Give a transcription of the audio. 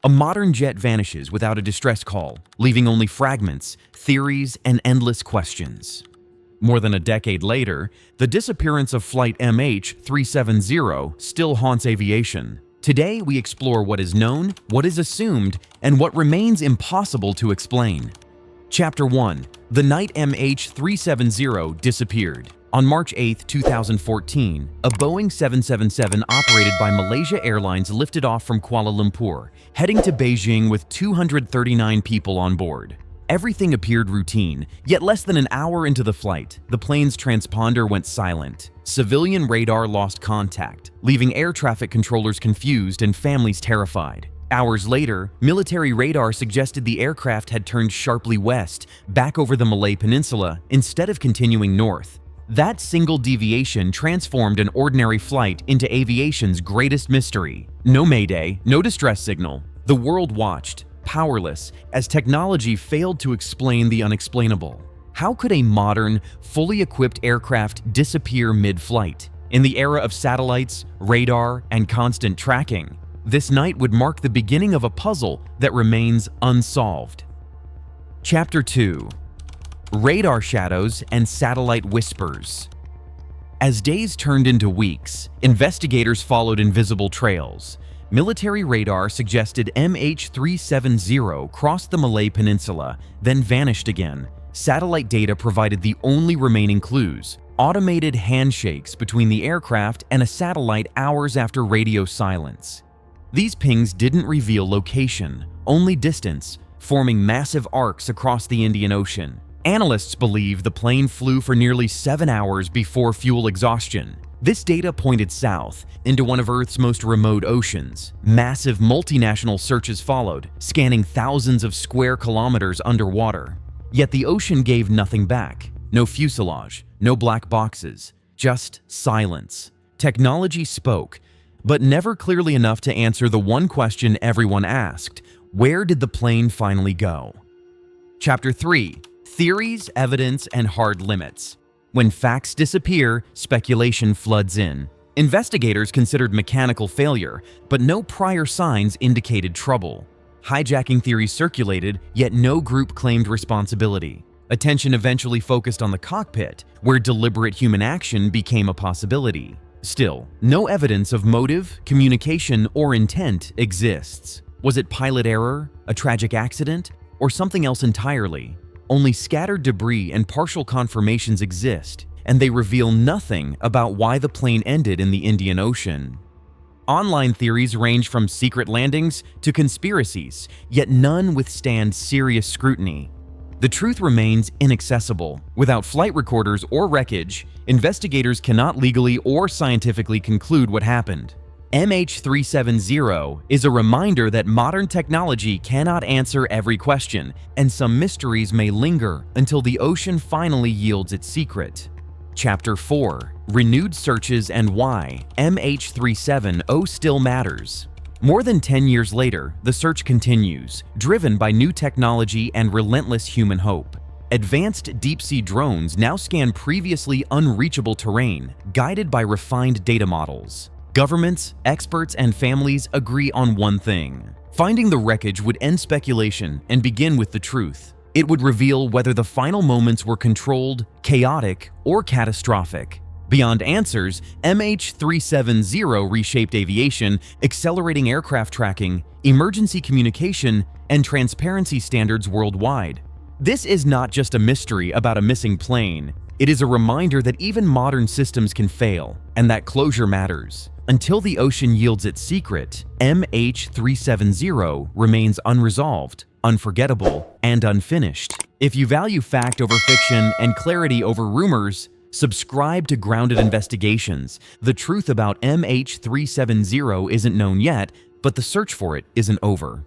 A modern jet vanishes without a distress call, leaving only fragments, theories, and endless questions. More than a decade later, the disappearance of Flight MH370 still haunts aviation. Today, we explore what is known, what is assumed, and what remains impossible to explain. Chapter 1. The night MH370 disappeared. On March 8, 2014, a Boeing 777 operated by Malaysia Airlines lifted off from Kuala Lumpur, heading to Beijing with 239 people on board. Everything appeared routine, yet less than an hour into the flight, the plane's transponder went silent. Civilian radar lost contact, leaving air traffic controllers confused and families terrified. Hours later, military radar suggested the aircraft had turned sharply west, back over the Malay Peninsula, instead of continuing north. That single deviation transformed an ordinary flight into aviation's greatest mystery. No mayday, no distress signal. The world watched, powerless, as technology failed to explain the unexplainable. How could a modern, fully equipped aircraft disappear mid-flight? In the era of satellites, radar, and constant tracking, this night would mark the beginning of a puzzle that remains unsolved. Chapter 2. Radar shadows and satellite whispers. As days turned into weeks, investigators followed invisible trails. Military radar suggested MH370 crossed the Malay Peninsula, then vanished again. Satellite data provided the only remaining clues: automated handshakes between the aircraft and a satellite hours after radio silence. These pings didn't reveal location, only distance, forming massive arcs across the Indian Ocean. Analysts believe the plane flew for nearly 7 hours before fuel exhaustion. This data pointed south, into one of Earth's most remote oceans. Massive multinational searches followed, scanning thousands of square kilometers underwater. Yet the ocean gave nothing back. No fuselage, no black boxes, just silence. Technology spoke, but never clearly enough to answer the one question everyone asked: where did the plane finally go? Chapter 3. Theories, evidence, and hard limits. When facts disappear, speculation floods in. Investigators considered mechanical failure, but no prior signs indicated trouble. Hijacking theories circulated, yet no group claimed responsibility. Attention eventually focused on the cockpit, where deliberate human action became a possibility. Still, no evidence of motive, communication, or intent exists. Was it pilot error, a tragic accident, or something else entirely? Only scattered debris and partial confirmations exist, and they reveal nothing about why the plane ended in the Indian Ocean. Online theories range from secret landings to conspiracies, yet none withstand serious scrutiny. The truth remains inaccessible. Without flight recorders or wreckage, investigators cannot legally or scientifically conclude what happened. MH370 is a reminder that modern technology cannot answer every question, and some mysteries may linger until the ocean finally yields its secret. Chapter 4. Renewed searches and why MH370 still matters. More than 10 years later, the search continues, driven by new technology and relentless human hope. Advanced deep-sea drones now scan previously unreachable terrain, guided by refined data models. Governments, experts, and families agree on one thing: finding the wreckage would end speculation and begin with the truth. It would reveal whether the final moments were controlled, chaotic, or catastrophic. Beyond answers, MH370 reshaped aviation, accelerating aircraft tracking, emergency communication, and transparency standards worldwide. This is not just a mystery about a missing plane. It is a reminder that even modern systems can fail, and that closure matters. Until the ocean yields its secret, MH370 remains unresolved, unforgettable, and unfinished. If you value fact over fiction and clarity over rumors, subscribe to Grounded Investigations. The truth about MH370 isn't known yet, but the search for it isn't over.